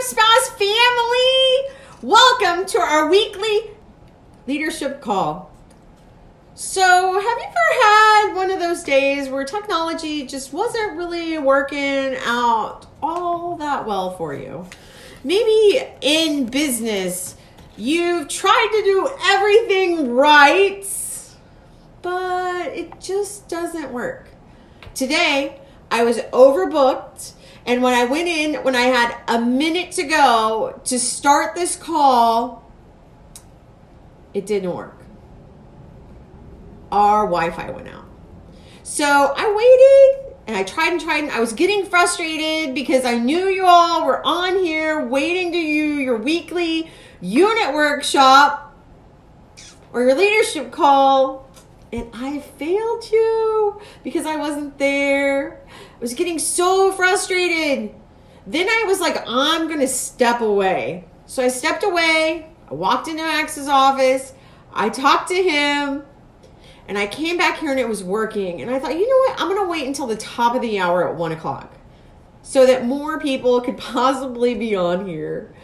Spouse family. Welcome to our weekly leadership call. So, have you ever had one of those days where technology just wasn't really working out all that well for you? Maybe in business, you've tried to do everything right, but it just doesn't work. Today, I was overbooked, and when I went in, when I had a minute to go to start this call, it didn't work. Our Wi-Fi went out. So I waited, and I tried and I was getting frustrated because I knew you all were on here waiting to do your weekly unit workshop or your leadership call. And I failed you because I wasn't there. I was getting so frustrated. Then I was like, I'm going to step away. So I stepped away. I walked into Max's office. I talked to him. And I came back here and it was working. And I thought, you know what? I'm going to wait until the top of the hour at 1 o'clock so that more people could possibly be on here.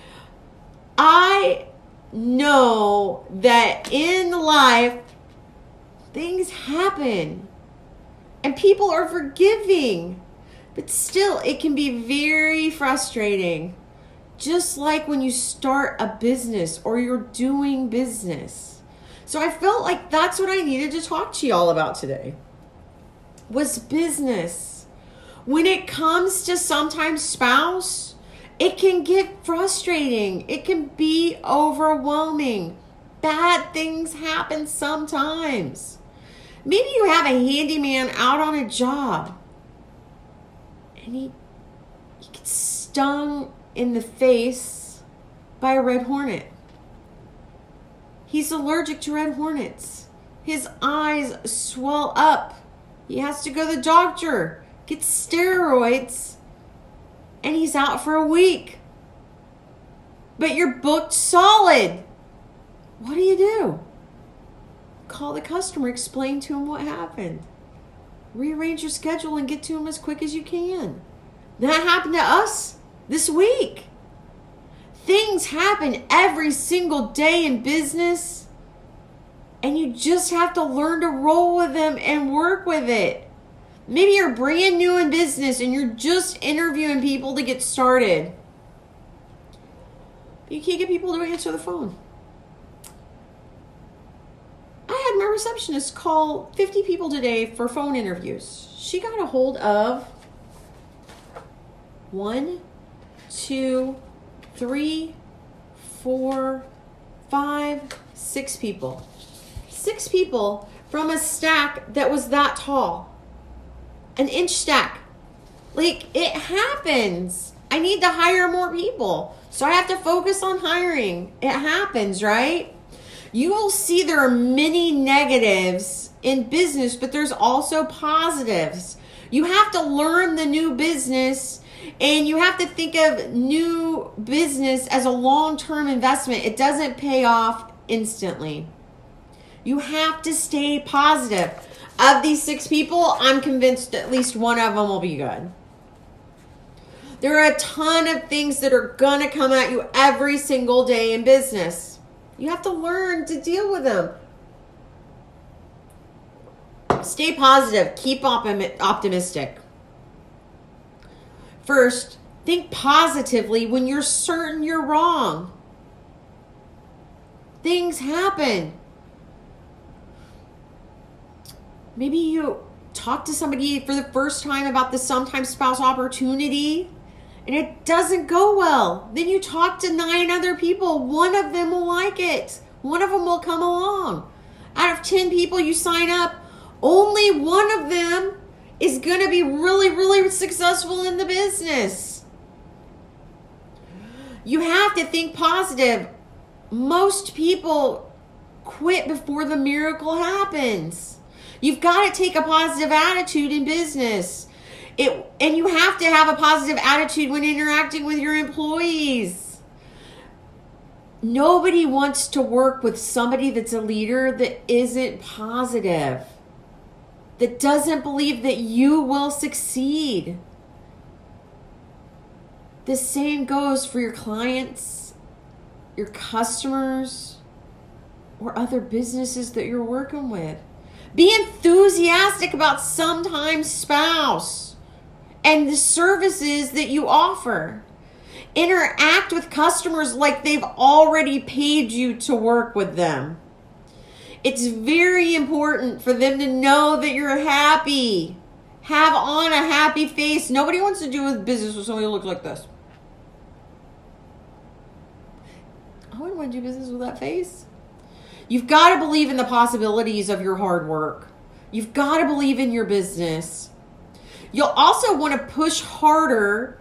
I know that in life, things happen and people are forgiving, but still it can be very frustrating. Just like when you start a business or you're doing business. So I felt like that's what I needed to talk to y'all about today was business. When it comes to sometimes spouse, it can get frustrating. It can be overwhelming. Bad things happen sometimes. Maybe you have a handyman out on a job and he gets stung in the face by a red hornet. He's allergic to red hornets. His eyes swell up. He has to go to the doctor, get steroids, and he's out for a week. But you're booked solid. What do? Call the customer, explain to him what happened. Rearrange your schedule and get to him as quick as you can. That happened to us this week. Things happen every single day in business, and you just have to learn to roll with them and work with it. Maybe you're brand new in business and you're just interviewing people to get started. But you can't get people to answer the phone. I had my receptionist call 50 people today for phone interviews. She got a hold of 1, 2, 3, 4, 5, 6 people. 6 people from a stack that was that tall. An inch stack. Like, it happens. I need to hire more people. So I have to focus on hiring. It happens, right? You will see there are many negatives in business, but there's also positives. You have to learn the new business, and you have to think of new business as a long-term investment. It doesn't pay off instantly. You have to stay positive. Of these 6 people, I'm convinced at least one of them will be good. There are a ton of things that are going to come at you every single day in business. You have to learn to deal with them. Stay positive. Keep optimistic. First, think positively when you're certain you're wrong. Things happen. Maybe you talk to somebody for the first time about the sometimes spouse opportunity and it doesn't go well. Then you talk to 9 other people. One of them will like it. One of them will come along. Out of 10 people you sign up, only one of them is going to be really, really successful in the business. You have to think positive. Most people quit before the miracle happens. You've got to take a positive attitude in business. And you have to have a positive attitude when interacting with your employees. Nobody wants to work with somebody that's a leader that isn't positive, that doesn't believe that you will succeed. The same goes for your clients, your customers, or other businesses that you're working with. Be enthusiastic about Sometimes Spouse and the services that you offer. Interact with customers like they've already paid you to work with them. It's very important for them to know that you're happy. Have on a happy face. Nobody wants to do business with somebody who looks like this. I wouldn't want to do business with that face. You've got to believe in the possibilities of your hard work. You've got to believe in your business. You'll also want to push harder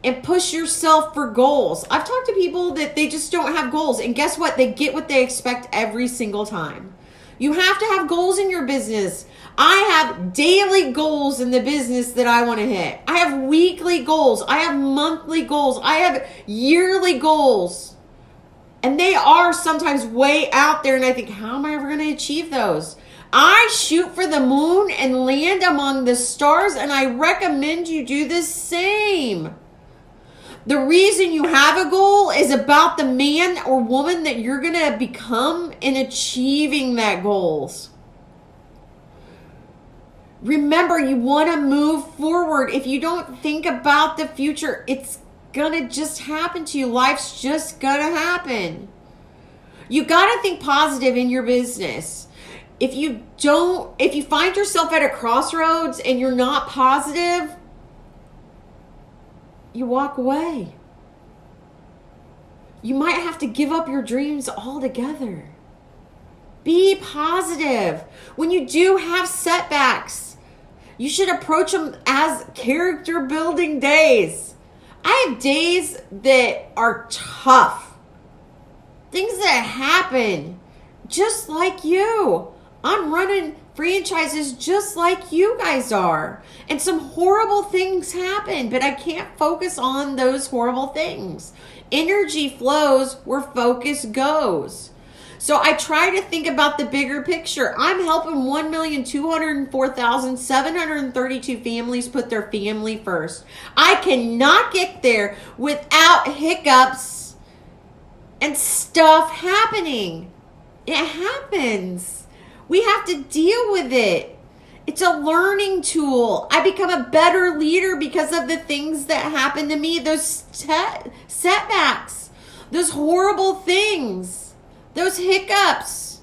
and push yourself for goals. I've talked to people that they just don't have goals. And guess what? They get what they expect every single time. You have to have goals in your business. I have daily goals in the business that I want to hit. I have weekly goals. I have monthly goals. I have yearly goals. And they are sometimes way out there, and I think, how am I ever going to achieve those? I shoot for the moon and land among the stars, and I recommend you do the same. The reason you have a goal is about the man or woman that you're going to become in achieving that goals. Remember, you want to move forward. If you don't think about the future, it's gonna just happen to you. Life's just gonna happen. You gotta think positive in your business. If you find yourself at a crossroads and you're not positive, you walk away. You might have to give up your dreams altogether. Be positive. When you do have setbacks, you should approach them as character building days. I have days that are tough. Things that happen just like you. I'm running franchises just like you guys are. And some horrible things happen, but I can't focus on those horrible things. Energy flows where focus goes. So I try to think about the bigger picture. I'm helping 1,204,732 families put their family first. I cannot get there without hiccups and stuff happening. It happens. We have to deal with it. It's a learning tool. I become a better leader because of the things that happen to me, those setbacks, those horrible things. Those hiccups.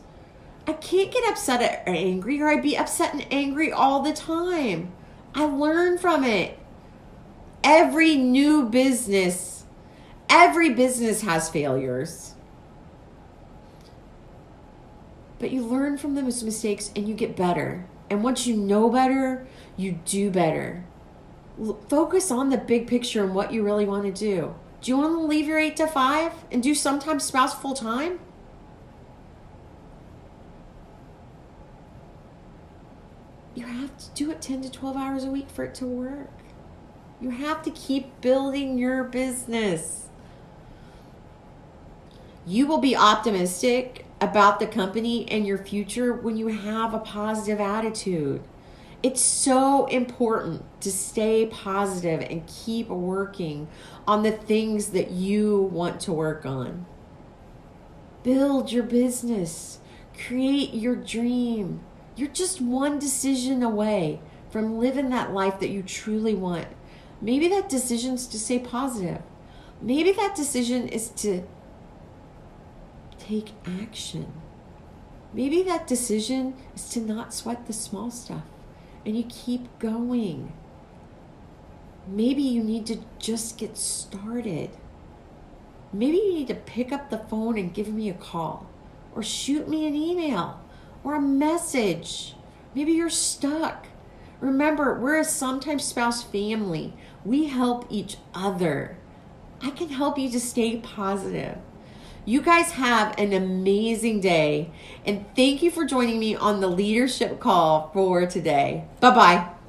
I can't get upset or angry, or I'd be upset and angry all the time. I learn from it. Every business has failures. But you learn from those mistakes and you get better. And once you know better, you do better. Focus on the big picture and what you really want to do. Do you want to leave your 8 to 5 and do Sometimes Spouse full time? You have to do it 10 to 12 hours a week for it to work. You have to keep building your business. You will be optimistic about the company and your future when you have a positive attitude. It's so important to stay positive and keep working on the things that you want to work on. Build your business. Create your dream. You're just one decision away from living that life that you truly want. Maybe that decision is to stay positive. Maybe that decision is to take action. Maybe that decision is to not sweat the small stuff and you keep going. Maybe you need to just get started. Maybe you need to pick up the phone and give me a call or shoot me an email or a message. Maybe you're stuck. Remember, we're a Sometimes Spouse family. We help each other. I can help you to stay positive. You guys have an amazing day. And thank you for joining me on the leadership call for today. Bye-bye.